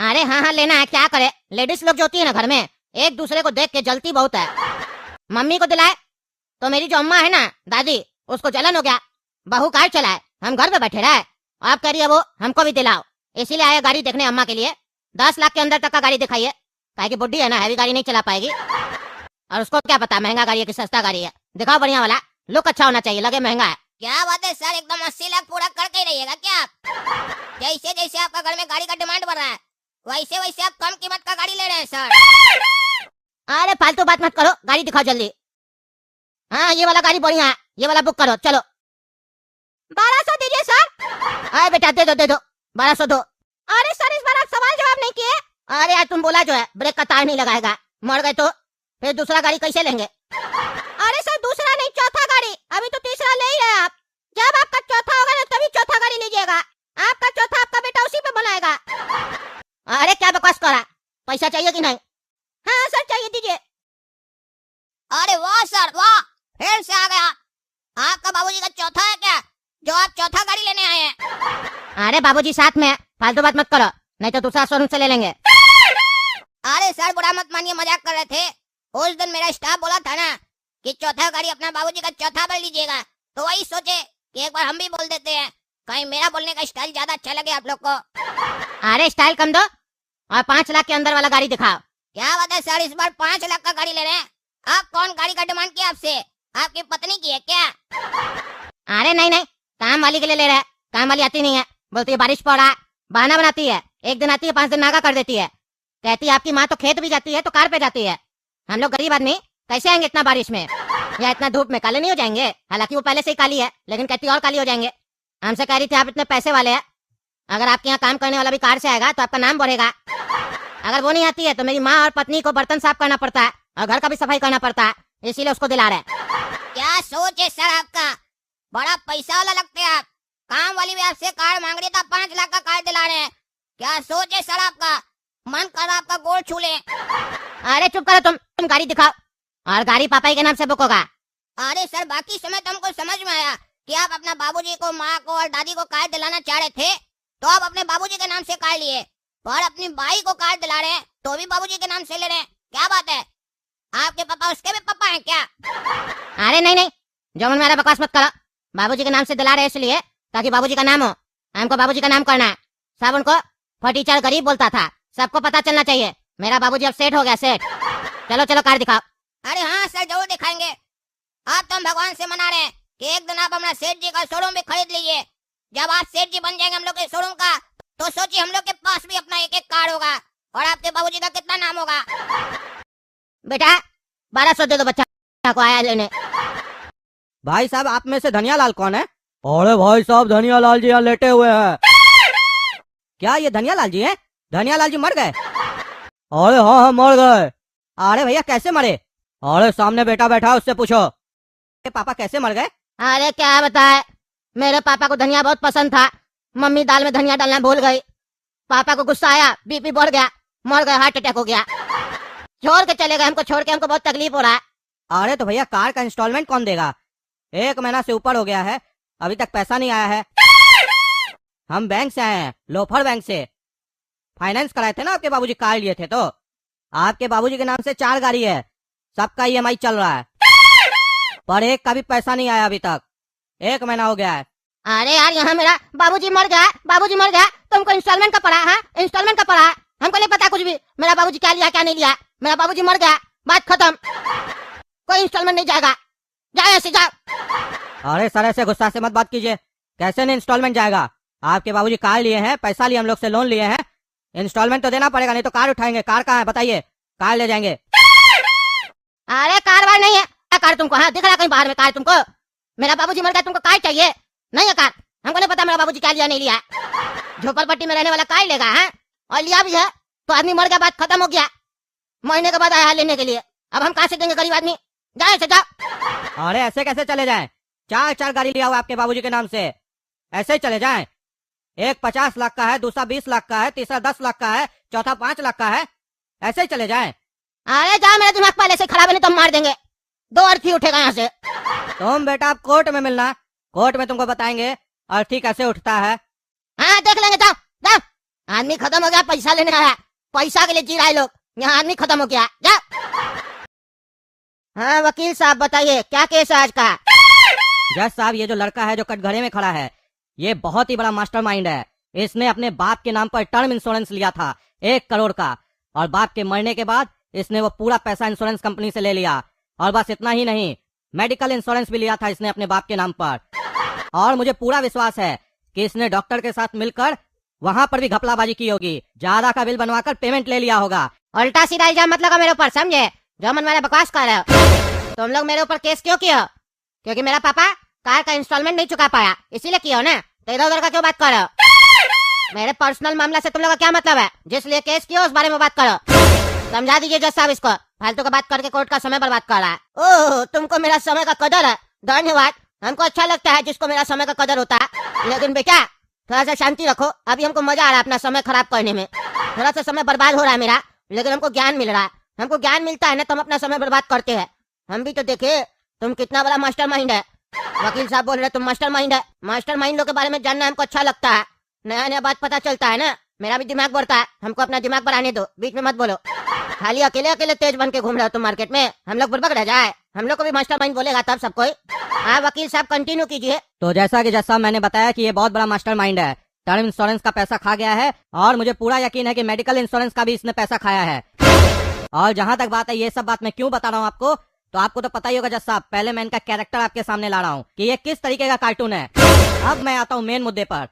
अरे हाँ हाँ लेना है, क्या करे, लेडीज लोग जो होती है ना घर में, एक दूसरे को देख के जलती बहुत है। मम्मी को दिलाए तो मेरी जो अम्मा है ना दादी, उसको जलन हो गया, बहू कार चलाए, हम घर पे बैठे रहे। आप कह रही है वो हमको भी दिलाओ, इसीलिए आया गाड़ी देखने अम्मा के लिए। 10 लाख के अंदर तक का गाड़ी दिखाइए, काहे की बुड्ढी है ना, हैवी गाड़ी नहीं चला पाएगी। और उसको क्या पता महंगा गाड़ी है कि सस्ता गाड़ी है। दिखाओ बढ़िया वाला, लुक अच्छा होना चाहिए, लगे महंगा है। क्या बात है सर, एकदम 80 लाख पूरा करके ही रहिएगा क्या आप? जैसे जैसे आपका घर में गाड़ी का डिमांड बढ़ रहा है, वैसे वैसे आप कम कीमत का गाड़ी ले रहे हैं सर। अरे फालतू बात मत करो, गाड़ी दिखाओ जल्दी। हाँ ये वाला गाड़ी बढ़िया है, ये वाला बुक करो चलो। 1200 दीजिए सर। अरे बेटा दे दो 1200 दो। अरे सर इस बार आप सवाल जवाब नहीं किए। अरे यार तुम बोला जो है ब्रेक का तार नहीं लगाएगा, मर गए तो फिर दूसरा गाड़ी कैसे लेंगे? अरे सर दूसरा नहीं, चौथा गाड़ी, अभी तो तीसरा ले ही रहे आप। जब आपका चौथा होगा ना तभी चौथा गाड़ी लीजिएगा, आपका चौथा आपका बेटा उसी पे बनाएगा। अरे क्या बकवास करा, पैसा चाहिए कि नहीं? हाँ सर चाहिए, दीजिए। अरे वाह सर वाह, फिर से आ गया। आपका बाबूजी का चौथा है क्या, जो आप चौथा गाड़ी लेने आए हैं? अरे बाबूजी साथ में, फालतू बात मत करो, नहीं तो दूसरा शोरूम से ले लेंगे। अरे सर बुरा मत मानिए, मजाक कर रहे थे। उस दिन मेरा स्टाफ बोला था ना कि चौथा गाड़ी अपना बाबूजी का चौथा बार लीजिएगा, तो वही सोचे कि एक बार हम भी बोल देते हैं, कहीं मेरा बोलने का स्टाइल ज्यादा अच्छा लगे आप लोग को। अरे स्टाइल कम दो और 5 लाख के अंदर वाला गाड़ी दिखाओ। क्या बात है सर, इस बार 5 लाख का गाड़ी ले रहे हैं? आप कौन गाड़ी का डिमांड किया आपसे, आपकी पत्नी की है क्या? अरे नहीं, काम वाली के लिए ले रहे हैं। काम वाली आती नहीं है, बोलती है बारिश पड़ रहा है, बहाना बनाती है। एक दिन आती है 5 दिन नागा कर देती है, कहती है आपकी माँ तो खेत भी जाती है तो कार पे जाती है। हम लोग गरीब आदमी कैसे आएंगे इतना बारिश में या इतना धूप में, काले नहीं हो जाएंगे? हालांकि वो पहले से ही काली है, लेकिन कहती और काली हो जाएंगे। हमसे कह रही थी आप इतने पैसे वाले हैं, अगर आपके यहाँ काम करने वाला भी कार से आएगा तो आपका नाम बढ़ेगा। अगर वो नहीं आती है तो मेरी माँ और पत्नी को बर्तन साफ करना पड़ता है और घर का भी सफाई करना पड़ता है, इसीलिए उसको दिला रहे। क्या सोच है सर आपका, बड़ा पैसा वाला लगते हैं आप। काम वाली भी आपसे कार मांग रही था, 5 लाख का कार दिला रहे हैं। क्या सोच है सर आपका, मन कर रहा आपका गोड़ छू ले। अरे चुप करो तुम गाड़ी दिखाओ, और गाड़ी पापा ही के नाम से बुक होगा। अरे सर बाकी समय तो हमको समझ में आया कि आप अपना बाबूजी को, माँ को और दादी को कार दिलाना चाह रहे थे, तो आप अपने बाबूजी के नाम से कार लिए, और अपनी बाई को कार दिला रहे हैं तो भी बाबूजी के नाम से ले रहे हैं। क्या बात है, आपके पापा उसके भी पापा हैं क्या? अरे नहीं, जो मन मेरा बकवास मत करो। बाबूजी के नाम से दिला रहे इसलिए ताकि बाबूजी का नाम हो, हमको बाबूजी का नाम करना है। सब उनको फटीचर गरीब बोलता था, सबको पता चलना चाहिए मेरा बाबूजी अब सेठ हो गया, सेठ। चलो कार दिखाओ। अरे हाँ सर जरूर दिखाएंगे। आप तो हम भगवान से मना रहे हैं कि एक दिन आप अपना सेठ जी का शोरूम भी खरीद लीजिए। जब आप सेठ जी बन जाएंगे हम लोग के शोरूम का, तो सोचिए हम लोग के पास भी अपना एक कार होगा और आपके बाबूजी का कितना नाम होगा। बेटा 1200 दे दो, बच्चा को आया लेने। भाई साहब आप में से धनिया लाल कौन है? अरे भाई साहब धनिया लाल जी यहाँ लेटे हुए हैं। क्या ये धनिया लाल जी हैं? धनिया लाल जी मर गए? अरे हाँ मर गए। अरे भैया कैसे मरे? अरे सामने बेटा बैठा उससे पूछो। पापा कैसे मर गए? अरे क्या बताए, मेरे पापा को धनिया बहुत पसंद था, मम्मी दाल में धनिया डालना भूल गई, पापा को गुस्सा आया, बीपी बढ़ गया, मर गए, हार्ट अटैक हो गया। छोड़ के चले गए हमको, छोड़ के हमको बहुत तकलीफ हो रहा है। अरे तो भैया कार का इंस्टॉलमेंट कौन देगा? 1 महीना से ऊपर हो गया है, अभी तक पैसा नहीं आया है। हम बैंक से आए हैं, लोफर बैंक से। फाइनेंस कराए थे ना आपके बाबूजी, कार लिए थे तो। आपके बाबूजी के नाम से 4 गाड़ी है, सबका ईएमआई चल रहा है, पर एक का भी पैसा नहीं आया अभी तक, 1 महीना हो गया है। अरे यार यहाँ मेरा बाबूजी मर गया, तुमको इंस्टॉलमेंट का पड़ा है? इंस्टॉलमेंट का पड़ा है, हमको नहीं पता कुछ भी, मेरा बाबूजी क्या लिया क्या नहीं लिया, मेरा बाबूजी मर गया, बात खत्म, कोई इंस्टॉलमेंट नहीं जाएगा, जाओ ऐसे जाओ। अरे सर ऐसे गुस्सा से मत बात कीजिए, कैसे नहीं इंस्टॉलमेंट जाएगा? आपके बाबूजी कार लिए हैं, पैसा लिए हम लोग से, लोन लिए हैं, इंस्टॉलमेंट तो देना पड़ेगा, नहीं तो कार उठाएंगे। कार कहाँ है बताइए, कार ले जाएंगे। अरे कार वार नहीं है, कार तुमको हाँ दिख रहा कहीं बाहर में कार तुमको? मेरा बाबूजी मर गया, तुमको कार चाहिए? नहीं है कार, हमको नहीं पता मेरा बाबूजी क्या लिया नहीं लिया। झोपड़पट्टी में रहने वाला कार लेगा है, और लिया भी है तो आदमी मर गया, बात खत्म हो गया। महीने के बाद आया लेने के लिए, अब हम कहाँ से देंगे गरीब आदमी, जाए से जाओ। अरे ऐसे कैसे चले जाएं? 4 गाड़ी लिया हुआ आपके बाबूजी के नाम से, ऐसे ही चले जाएं? एक 50 लाख का है, दूसरा 20 लाख का है, तीसरा 10 लाख का है, चौथा 5 लाख का है, ऐसे ही चले जाएं? अरे जाओ, मेरा दिमाग पहले से खराब है, नहीं तो मार देंगे, 2 अर्थी उठेगा यहाँ से। तुम बेटा आप कोर्ट में मिलना, कोर्ट में तुमको बताएंगे अर्थी कैसे उठता है। हाँ देख लेंगे, जाओ जाओ, आदमी खत्म हो गया, पैसा लेने आया, पैसा के लिए जी रहा है लोग, यहाँ आदमी खत्म हो गया। जा। हाँ वकील साहब बताइए क्या केस है आज का? जज साहब, ये जो लड़का है जो कटघरे में खड़ा है, ये बहुत ही बड़ा मास्टरमाइंड है। इसने अपने बाप के नाम पर टर्म इंश्योरेंस लिया था 1 करोड़ का, और बाप के मरने के बाद इसने वो पूरा पैसा इंश्योरेंस कंपनी से ले लिया। और बस इतना ही नहीं, मेडिकल इंश्योरेंस भी लिया था इसने अपने बाप के नाम पर। और मुझे पूरा विश्वास है कि इसने डॉक्टर के साथ मिलकर वहाँ पर भी घपलाबाजी की होगी, ज्यादा का बिल बनवाकर पेमेंट ले लिया होगा। उल्टा सीधा इल्जाम मत लगा मेरे ऊपर, समझे? जो मन मेरा बकवास कर रहे हो। तुम लोग मेरे ऊपर केस क्यों किए हो? क्योंकि मेरा पापा कार का इंस्टॉलमेंट नहीं चुका पाया, इसीलिए किया हो ना? तो इधर उधर का क्यों बात कर रहे हो? मेरे पर्सनल मामला से तुम लोग का क्या मतलब है? जिस लिए केस किया उस बारे में बात करो। समझा दीजिए जज साहब इसको, फालतू का बात करके कोर्ट का समय बर्बाद कर रहा है। ओह, तुमको मेरा समय का कदर है, धन्यवाद। हमको अच्छा लगता है जिसको मेरा समय का कदर होता है। लेकिन बेटा थोड़ा सा शांति रखो, अभी हमको मजा आ रहा है अपना समय खराब करने में। थोड़ा सा समय बर्बाद हो रहा है मेरा, लेकिन हमको ज्ञान मिल रहा है। हमको ज्ञान मिलता है ना तो हम अपना समय बर्बाद करते हैं। हम भी तो देखे तुम कितना बड़ा मास्टरमाइंड है। वकील साहब बोल रहे तुम मास्टरमाइंड है। मास्टरमाइंड लोग के बारे में जानना हमको अच्छा लगता है, नया नया बात पता चलता है ना, मेरा भी दिमाग बढ़ता है। हमको अपना दिमाग बढ़ाने दो, बीच में मत बोलो। खाली अकेले अकेले तेज बन के घूम रहे हो तुम मार्केट में, हम लोग बुड़बक रह जाए। हम लोग को भी मास्टरमाइंड बोलेगा तब सब कोई। हाँ वकील साहब कंटिन्यू कीजिए। तो जैसा कि जज साहब मैंने बताया कि ये बहुत बड़ा मास्टरमाइंड है, टर्म इंश्योरेंस का पैसा खा गया है, और मुझे पूरा यकीन है कि मेडिकल इंश्योरेंस का भी इसने पैसा खाया है। और जहां तक बात है, ये सब बात मैं क्यों बता रहा हूँ आपको, तो आपको तो पता ही होगा जज साहब। पहले मैं इनका कैरेक्टर आपके सामने ला रहा हूँ कि ये किस तरीके का कार्टून है। अब मैं आता हूँ मेन मुद्दे पर।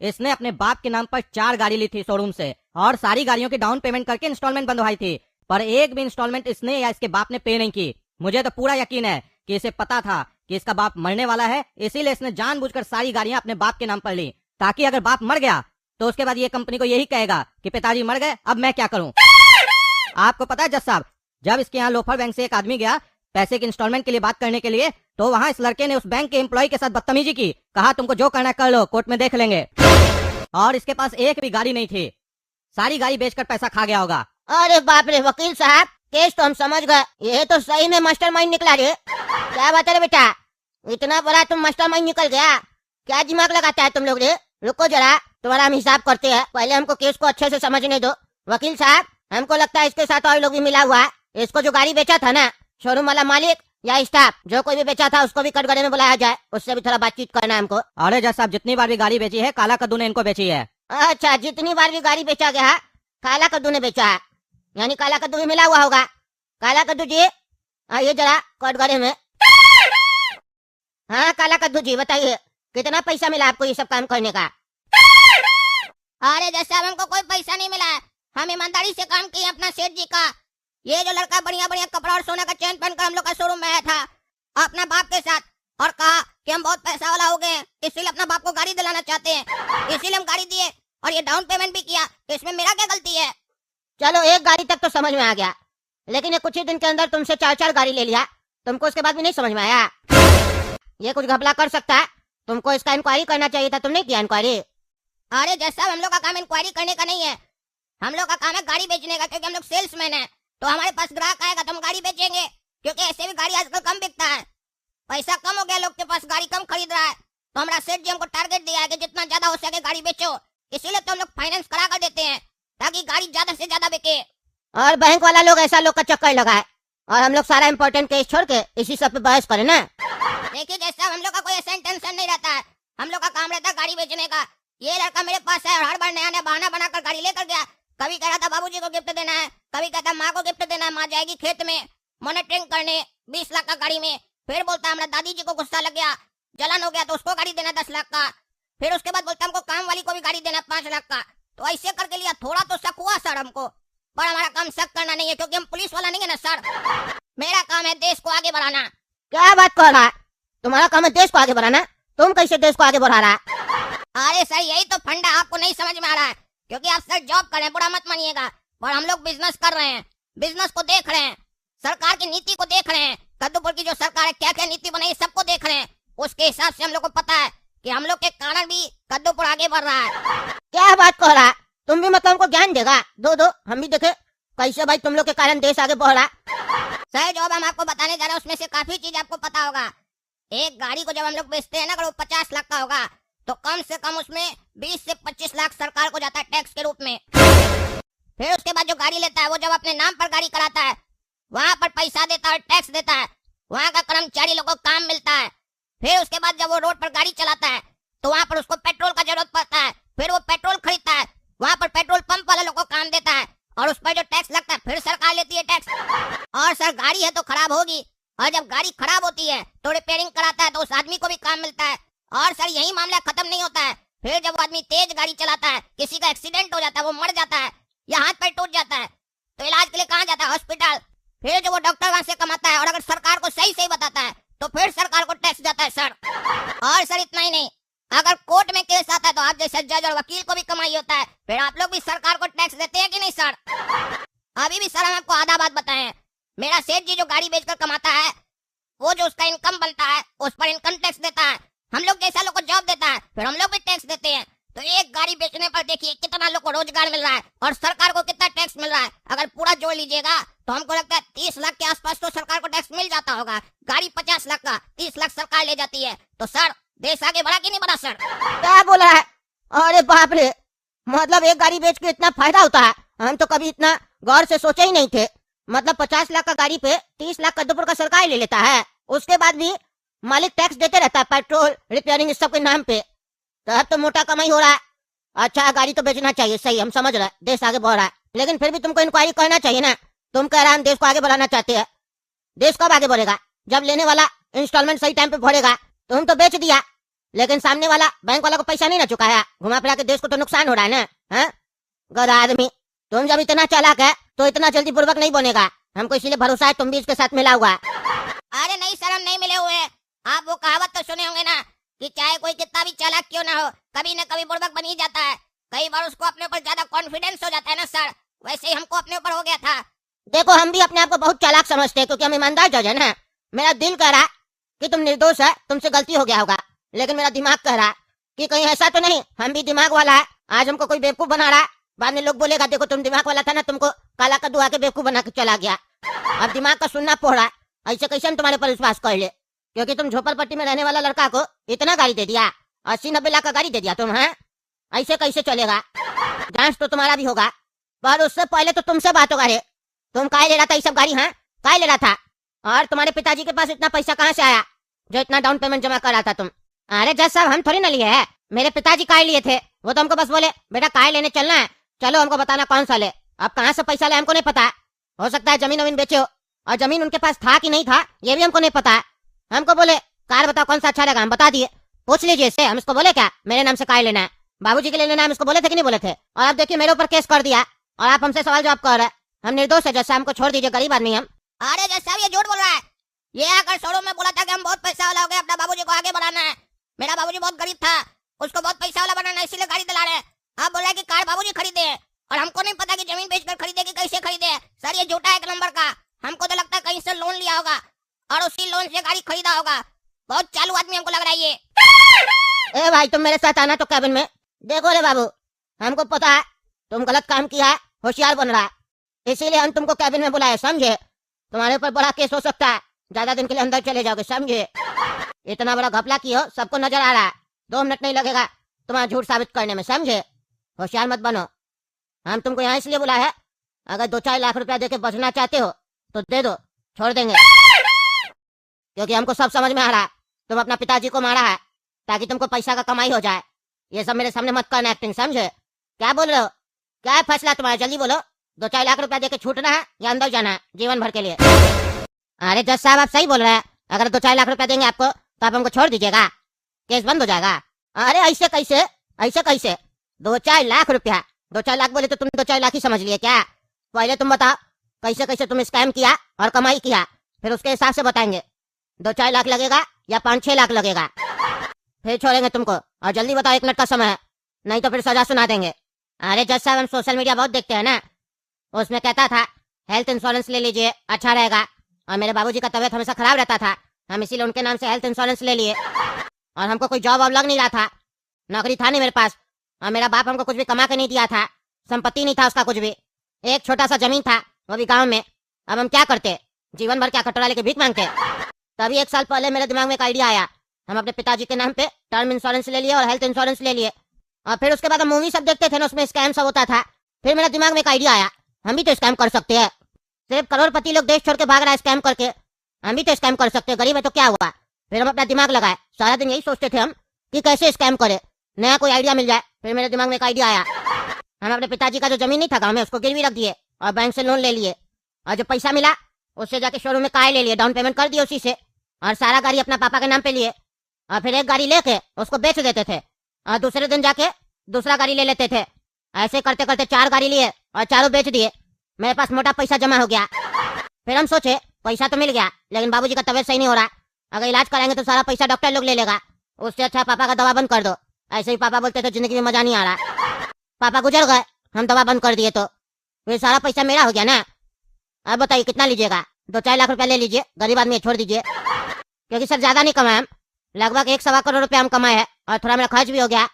इसने अपने बाप के नाम पर 4 गाड़ी ली थी शोरूम से, और सारी गाड़ियों की डाउन पेमेंट करके इंस्टॉलमेंट बंधवाई थी, पर एक भी इंस्टॉलमेंट इसने या इसके बाप ने पे नहीं की। मुझे तो पूरा यकीन है कि इसे पता था कि इसका बाप मरने वाला है, इसीलिए इसने जानबूझकर सारी गाड़ियां अपने बाप के नाम पर ली, ताकि अगर बाप मर गया तो उसके बाद ये कंपनी को यही कहेगा कि पिताजी मर गए, अब मैं क्या करूं। आपको पता है जज साहब, जब इसके यहाँ लोफर बैंक से एक आदमी गया पैसे की इंस्टॉलमेंट के लिए बात करने के लिए, तो वहाँ इस लड़के ने उस बैंक के एम्प्लॉय के साथ बदतमीजी की, कहा तुमको जो करना है कर लो, कोर्ट में देख लेंगे। और इसके पास एक भी गाड़ी नहीं थी, सारी गाड़ी बेचकर पैसा खा गया होगा। अरे बाप रे वकील साहब, केस तो हम समझ गए, ये तो सही में मास्टरमाइंड निकला रे। क्या बात है रे बेटा, इतना बड़ा तुम मास्टरमाइंड निकल गया, क्या दिमाग लगाता है तुम लोग रे? रुको जरा, तुम्हारा हम हिसाब करते हैं, पहले हमको केस को अच्छे से समझने दो। वकील साहब, हमको लगता है इसके साथ और लोग भी मिला हुआ है। इसको जो गाड़ी बेचा था ना, शोरूम वाला मालिक या स्टाफ, जो कोई भी बेचा था उसको भी कटघरे में बुलाया जाए, उससे भी थोड़ा बातचीत करना है हमको। अरे जज साहब, जितनी बार भी गाड़ी बेची है काला कद्दू ने इनको बेची है। अच्छा, जितनी बार भी गाड़ी बेचा गया है काला कद्दू ने बेचा है, यानी काला कद्दू भी मिला हुआ होगा। काला कद्दू जी आइए जरा कटघरे में। हाँ काला कद्दू जी बताइए, कितना पैसा मिला आपको ये सब काम करने का? अरे जज साहब, हमको कोई पैसा नहीं मिला है, हम ईमानदारी से काम किए अपना सेठ जी का। ये जो लड़का बढ़िया बढ़िया कपड़ा और सोना का चेन पहनकर हम लोग का शोरूम में आया था अपना बाप के साथ, और कहा कि हम बहुत पैसा वाला हो गए, इसलिए अपना बाप को गाड़ी दिलाना चाहते हैं, इसीलिए हम गाड़ी दिए और ये डाउन पेमेंट भी किया। तो इसमें मेरा क्या गलती है? चलो एक गाड़ी तक तो समझ में आ गया, लेकिन ये कुछ ही दिन के अंदर तुमसे 4-4 गाड़ी ले लिया, तुमको उसके बाद भी नहीं समझ में आया? ये कुछ घपला कर सकता है, तुमको इसका इंक्वायरी करना चाहिए था, तुमने किया इंक्वायरी? अरे जज साहब, हम लोग का काम इंक्वायरी करने का नहीं है, हम लोग का काम है गाड़ी बेचने का, क्योंकि हम लोग सेल्समैन है। तो हमारे पास ग्राहक आएगा तो हम गाड़ी बेचेंगे, क्योंकि ऐसे भी गाड़ी आजकल कम बिकता है, पैसा कम हो गया, लोग के पास गाड़ी कम खरीद रहा है। तो हमारा सेठ जी हमको टारगेट दिया है कि जितना ज्यादा हो सके गाड़ी बेचो, इसीलिए तो हम लोग फाइनेंस करा कर देते हैं ताकि गाड़ी ज्यादा से ज्यादा बिके। और बैंक वाला लोग ऐसा लोग का चक्कर लगाए, और हम लोग सारा इम्पोर्टेंट केस छोड़ के इसी सब पे बहस करें ना। देखिए जैसा हम लोग का कोई ऐसा टेंशन नहीं रहता है, हम लोग का काम रहता है गाड़ी बेचने का। ये लड़का मेरे पास है और हर बार नया नया बहाना बनाकर गाड़ी लेकर गया, कभी कह रहा था बाबूजी को गिफ्ट देना है, कभी कहता माँ को गिफ्ट देना है, माँ जाएगी खेत में मॉनिटरिंग करने 20 लाख का गाड़ी में, फिर बोलता है हमारा दादी जी को गुस्सा लग गया, जलन हो गया तो उसको गाड़ी देना 10 लाख का, फिर उसके बाद बोलता हमको काम वाली को भी गाड़ी देना 5 लाख का। तो ऐसे करके लिया, थोड़ा तो शक हुआ सर हमको, पर हमारा काम शक करना नहीं है, क्योंकि हम पुलिस वाला नहीं है ना सर, मेरा काम है देश को आगे बढ़ाना। क्या बात कर रहा है, तुम्हारा काम है देश को आगे बढ़ाना, तुम कैसे देश को आगे बढ़ा रहा है? अरे सर यही तो फंडा आपको नहीं समझ में आ रहा है, क्योंकि आप सर जॉब कर रहे हैं, बुरा मत मानिएगा, पर हम लोग बिजनेस कर रहे हैं, बिजनेस को देख रहे हैं, सरकार की नीति को देख रहे हैं, कद्दूपुर की जो सरकार है क्या क्या नीति बनाई सबको देख रहे हैं, उसके हिसाब से हम लोग को पता है कि हम लोग के कारण भी कद्दूपुर आगे बढ़ रहा है। क्या बात कर रहा है, तुम भी मतलब हमको ज्ञान देगा? दो हम भी देखे कैसे भाई तुम लोग के कारण देश आगे बढ़ रहा। सर जो अब हम आपको बताने जा रहे हैं उसमें से काफी चीज आपको पता होगा। एक गाड़ी को जब हम लोग बेचते हैं ना, अगर वो 50 लाख का होगा तो कम से कम उसमें 20 से 25 लाख सरकार को जाता है टैक्स के रूप में। फिर उसके बाद जो गाड़ी लेता है वो जब अपने नाम पर गाड़ी कराता है वहाँ पर पैसा देता है, टैक्स देता है, वहाँ का कर्मचारी लोगों को काम मिलता है। फिर उसके बाद जब वो रोड पर गाड़ी चलाता है तो वहाँ पर उसको पेट्रोल का जरूरत पड़ता है, फिर वो पेट्रोल खरीदता है, वहाँ पर पेट्रोल पंप वाले लोगों को काम देता है और उस पर जो टैक्स लगता है फिर सरकार लेती है टैक्स। और सर गाड़ी है तो खराब होगी, और जब गाड़ी खराब होती है तो रिपेयरिंग कराता है तो उस आदमी को भी काम मिलता है। और सर यही मामला खत्म नहीं होता है, फिर जब आदमी तेज गाड़ी चलाता है, किसी का एक्सीडेंट हो जाता है, वो मर जाता है या हाथ पैर टूट जाता है तो इलाज के लिए कहाँ जाता है? हॉस्पिटल। फिर जो वो डॉक्टर वहां से कमाता है और अगर सरकार को सही सही बताता है तो फिर सरकार को टैक्स जाता है सर। और सर इतना ही नहीं, अगर कोर्ट में केस आता है तो आप जैसे जज और वकील को भी कमाई होता है, फिर आप लोग भी सरकार को टैक्स देते हैं कि नहीं सर? अभी भी सर हम आपको आधा बात बताएं, मेरा सेठ जी जो गाड़ी बेचकर कमाता है वो जो उसका इनकम बनता है उस पर इनकम टैक्स देता है। हम लोग जैसा लोग को जॉब देता है फिर हम लोग भी टैक्स देते हैं। तो एक गाड़ी बेचने पर देखिए कितना लोग को रोजगार मिल रहा है और सरकार को कितना टैक्स मिल रहा है। अगर पूरा जोड़ लीजिएगा तो हमको लगता है 30 लाख के आसपास तो सरकार को टैक्स मिल जाता होगा। गाड़ी 50 लाख का 30 लाख सरकार ले जाती है, तो सर देश आगे बढ़ा कि नहीं बढ़ा सर? क्या बोल रहा है? अरे बाप रे, मतलब एक गाड़ी बेच के इतना फायदा होता है? हम तो कभी इतना गौर से सोचे ही नहीं थे। मतलब 50 लाख का गाड़ी पे 30 लाख कद्दूपुर का सरकार ले लेता है, उसके बाद भी मालिक टैक्स देते रहता है, पेट्रोल रिपेयरिंग इस सब के नाम पे। तो अब तो मोटा कमाई हो रहा है। अच्छा गाड़ी तो बेचना चाहिए, सही, हम समझ रहे हैं देश आगे बढ़ रहा है, लेकिन फिर भी तुमको इंक्वायरी करना चाहिए ना। तुम कह रहे हैं हम देश को आगे बढ़ाना चाहते हैं, देश कब आगे बढ़ेगा? जब लेने वाला इंस्टॉलमेंट सही टाइम पे भरेगा। तुम तो बेच दिया लेकिन सामने वाला बैंक वाला को पैसा नहीं ना चुकाया, घुमा फिरा के देश को तो नुकसान हो रहा है ना। हाँ गधा आदमी, तुम जब इतना चालाक है तो इतना जल्दी पूर्वक नहीं बनेगा। हमको इसीलिए भरोसा है तुम भी इसके साथ मिला हुआ है। अरे नहीं सर हम नहीं मिले हुए हैं। आप वो कहावत तो सुने होंगे ना कि चाहे कोई कितना भी चालाक क्यों ना हो कभी न कभी बुड़बक बन ही जाता है। कई बार उसको अपने ऊपर ज्यादा कॉन्फिडेंस हो जाता है ना सर, वैसे ही हमको अपने ऊपर हो गया था। देखो हम भी अपने आप को बहुत चालाक समझते हैं क्योंकि हम ईमानदार जज है ना। मेरा दिल कह रहा कि तुम निर्दोष है, तुमसे गलती हो गया होगा, लेकिन मेरा दिमाग कह रहा कि कहीं ऐसा तो नहीं हम भी दिमाग वाला है, आज हमको कोई बेवकूफ बना रहा है, बाद में लोग बोलेगा देखो तुम दिमाग वाला था ना, तुमको काला कद्दू आके बेवकूफ बना के चला गया। अब दिमाग का सुनना पड़ रहा है, ऐसे कैसे हम तुम्हारे पर विश्वास कर ले? क्योंकि तुम झोपड़पट्टी में रहने वाला लड़का को इतना गाड़ी दे दिया, 80-90 लाख का गाड़ी दे दिया तुम। हैं ऐसे कैसे चलेगा? जांच तो तुम्हारा भी होगा, पर उससे पहले तो तुमसे बात होगा। रे तुम काय ले रहा था ये सब गाड़ी? हाँ काय ले रहा था? और तुम्हारे पिताजी के पास इतना पैसा कहाँ से आया जो इतना डाउन पेमेंट जमा कर रहा था तुम? अरे जज साहब हम थोड़ी ना लिए है, मेरे पिताजी काय लिए थे, वो तो हमको बस बोले बेटा काय लेने चलना है, चलो हमको बताना कौन सा ले। अब कहाँ से पैसा ले हमको नहीं पता, हो सकता है जमीन वमीन बेचे हो, और जमीन उनके पास था कि नहीं था ये भी हमको नहीं पता है। हमको बोले कार बताओ कौन सा अच्छा लगा, हम बता दिए, पूछ लीजिए इससे। हम इसको बोले क्या मेरे नाम से कार लेना है, बाबूजी के लिए लेना है, हम इसको बोले थे कि नहीं बोले थे? और आप देखिए मेरे ऊपर केस कर दिया और आप हमसे सवाल जवाब कर रहे हैं। हम निर्दोष है जैसा, हमको छोड़ दीजिए, गरीब आदमी हम। अरे जज साहब ये झूठ बोल रहा है। ये आकर शोरूम में बोला था कि हम बहुत पैसा वाला हो गए, अपना बाबूजी को आगे बढ़ाना है। मेरा बाबूजी बहुत गरीब था, उसको बहुत पैसा वाला बनाना है, इसीलिए गाड़ी दिला रहे हैं। आप बोल रहे हैं कि कार बाबूजी खरीदे हैं और हमको नहीं पता कि जमीन बेचकर खरीदे कि कैसे खरीदे हैं। सर ये झूठा है एक नंबर का। हमको तो लगता है कहीं से लोन लिया होगा और उसी लोन से गाड़ी खरीदा होगा। बहुत चालू आदमी हमको लग रहा है ये। ए भाई तुम मेरे साथ आना तो कैबिन में। देखो रे बाबू हमको पता है तुम गलत काम किया है, होशियार बन रहा है, इसीलिए हम तुमको कैबिन में बुलाए, समझे? तुम्हारे ऊपर बड़ा केस हो सकता है, ज्यादा दिन के लिए अंदर चले जाओगे, समझे? इतना बड़ा घपला की हो सबको नजर आ रहा है, 2 मिनट नहीं लगेगा तुम्हारा झूठ साबित करने में, समझे? होशियार मत बनो। हम तुमको यहाँ इसलिए बुलाए है, अगर 2-4 लाख रुपया देके बचना चाहते हो तो दे दो, छोड़ देंगे, क्योंकि हमको सब समझ में आ रहा है तुम अपना पिताजी को मारा है ताकि तुमको पैसा का कमाई हो जाए। ये सब मेरे सामने मत करना एक्टिंग, समझे? क्या बोल रहे हो? क्या है फैसला तुम्हारा? जल्दी बोलो, 2-4 लाख रुपया देके छूटना है या अंदर जाना है जीवन भर के लिए? अरे जज साहब आप सही बोल रहे हैं, अगर 2-4 लाख रुपया देंगे आपको तो आप हमको छोड़ दीजिएगा, केस बंद हो जाएगा। अरे ऐसे कैसे, ऐसे कैसे? 2-4 लाख रुपया, 2-4 लाख बोले तो तुम 2-4 लाख ही समझ लिए क्या? पहले तुम बताओ कैसे कैसे तुम स्कैम किया और कमाई किया, फिर उसके हिसाब से बताएंगे 2-4 लाख लगेगा या 5-6 लाख लगेगा, फिर छोड़ेंगे तुमको। और जल्दी बताओ, 1 मिनट का समय है, नहीं तो फिर सजा सुना देंगे। अरे जज साहब हम सोशल मीडिया बहुत देखते हैं ना, उसमें कहता था हेल्थ इंश्योरेंस ले लीजिए अच्छा रहेगा, और मेरे बाबूजी का तबीयत हमेशा खराब रहता था, हम इसीलिए उनके नाम से हेल्थ इंश्योरेंस ले लिए। और हमको कोई जॉब वॉब लग नहीं रहा था, नौकरी था नहीं मेरे पास, और मेरा बाप हमको कुछ भी कमा के नहीं दिया था, संपत्ति नहीं था उसका कुछ भी, एक छोटा सा जमीन था वो भी गाँव में। अब हम क्या करते, जीवन भर क्या कटोरा लेके भीख मांगते? तभी 1 साल पहले मेरे दिमाग में एक आइडिया आया हम अपने पिताजी के नाम पे टर्म इंश्योरेंस ले लिए और हेल्थ इंश्योरेंस ले लिए। और फिर उसके बाद हम मूवी सब देखते थे ना, उसमें स्कैम सब होता था। फिर मेरे दिमाग में एक आइडिया आया, हम भी तो स्कैम कर सकते हैं। सिर्फ करोड़पति लोग देश छोड़ के भाग रहा है स्कैम करके, हम भी तो स्कैम कर सकते हैं। गरीब है तो क्या हुआ। फिर हम अपना दिमाग लगाए, सारा दिन यही सोचते थे हम कि कैसे स्कैम करे, नया कोई आइडिया मिल जाए। फिर मेरे दिमाग में एक आइडिया आया, हम अपने पिताजी का जो जमीन नहीं था गाँव में, उसको गिरवी रख दिए और बैंक से लोन ले लिए। और जो पैसा मिला उससे जाके शोरूम में कार ले लिए, डाउन पेमेंट कर दिए उसी से। और सारा गाड़ी अपना पापा के नाम पे लिए। और फिर एक गाड़ी लेके उसको बेच देते थे और दूसरे दिन जाके दूसरा गाड़ी ले लेते थे। ऐसे करते करते 4 गाड़ी लिए और चारों बेच दिए। मेरे पास मोटा पैसा जमा हो गया। फिर हम सोचे पैसा तो मिल गया, लेकिन बाबूजी का तबीयत सही नहीं हो रहा, अगर इलाज कराएंगे तो सारा पैसा डॉक्टर लोग ले लेगा, उससे अच्छा पापा का दवा बंद कर दो। ऐसे ही पापा बोलते थे जिंदगी में मजा नहीं आ रहा। पापा गुजर गए, हम दवा बंद कर दिए, तो फिर सारा पैसा मेरा हो गया ना। अब बताइए कितना लीजिएगा? 2-4 लाख रुपया ले लीजिए, गरीब आदमी छोड़ दीजिए। क्योंकि सर ज्यादा नहीं कमाए हम, लगभग 1-1.25 करोड़ रुपया हम कमाए हैं और थोड़ा मेरा खर्च भी हो गया।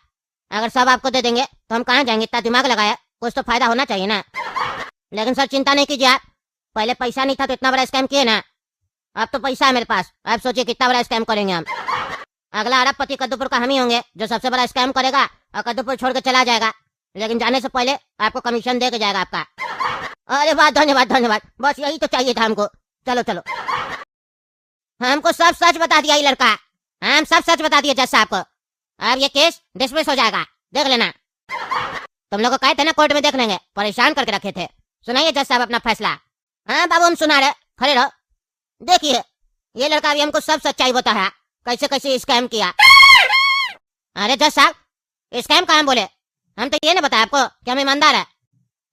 अगर सब आपको दे देंगे तो हम कहाँ जाएंगे? इतना दिमाग लगाया, कुछ तो फायदा होना चाहिए ना। लेकिन सर चिंता नहीं कीजिए आप, पहले पैसा नहीं था तो इतना बड़ा स्कैम किए ना, अब तो पैसा है मेरे पास। अब सोचिए कितना बड़ा स्कैम करेंगे हम। अगला अरबपति कद्दूपुर का हम ही होंगे जो सबसे बड़ा स्कैम करेगा और कद्दूपुर छोड़ के चला जाएगा, लेकिन जाने से पहले आपको कमीशन दे के जाएगा आपका। अरे वाह, धन्यवाद धन्यवाद, बस यही तो चाहिए था हमको। चलो चलो, हमको सब सच बता दिया ये लड़का, हम सब सच बता दिए जज साहब को। अब ये केस डिसमिस हो जाएगा, देख लेना। तुम लोग को कहे थे ना कोर्ट में देख लेंगे, परेशान करके रखे थे। सुनाइए जज साहब अपना फैसला। हाँ बाबू हम सुना रहे, खड़े रहो। देखिए ये लड़का अभी हमको सब सच्चाई बता है, कैसे कैसे स्कैम किया। अरे जज साहब स्कैम कहाँ बोले, हम तो ये नहीं बताया आपको कि हम ईमानदार है।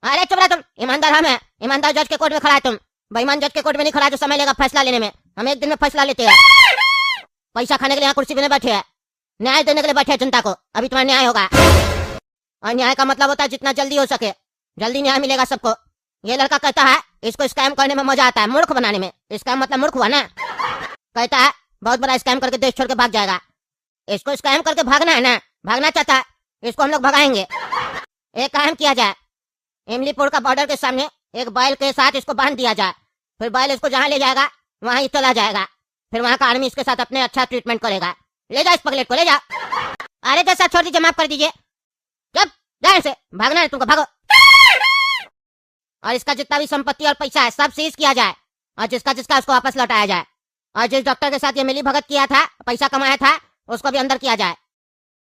अरे चुप रहा तुम, ईमानदार हम है, ईमानदार जज के कोर्ट में खड़ा है तुम। बेईमान जज के कोर्ट में नहीं खड़ा जो समय लेगा फैसला लेने में, हम 1 दिन में फैसला लेते हैं। पैसा खाने के लिए यहाँ कुर्सी पे बैठे हैं, न्याय देने के लिए बैठे हैं जनता को। अभी तुम्हारा न्याय होगा, और न्याय का मतलब होता है जितना जल्दी हो सके जल्दी न्याय मिलेगा सबको। ये लड़का कहता है इसको स्कैम करने में मजा आता है, मूर्ख बनाने में। स्कैम मतलब मूर्ख हुआ ना। कहता है बहुत बड़ा स्कैम करके देश छोड़ के भाग जाएगा। इसको स्कैम करके भागना है ना, भागना चाहता है, इसको हम लोग भगाएंगे। एक काम किया जाए, इमलीपुर का बॉर्डर के सामने एक बैल के साथ इसको बांध दिया जाए, फिर बैल इसको जहाँ ले जाएगा वहाँ ही चला जाएगा। फिर वहाँ का आर्मी इसके साथ अपने अच्छा ट्रीटमेंट करेगा। ले जाओ इस पगलेट को, ले जाओ। अरे जैसा छोड़ दीजिए, माफ कर दीजिए, जब जाए से भागना है तुमको, भागो। और इसका जितना भी संपत्ति और पैसा है सब सीज किया जाए, और जिसका जिसका उसको वापस लौटाया जाए। और जिस डॉक्टर के साथ ये मिली भगत किया था, पैसा कमाया था, उसको भी अंदर किया जाए।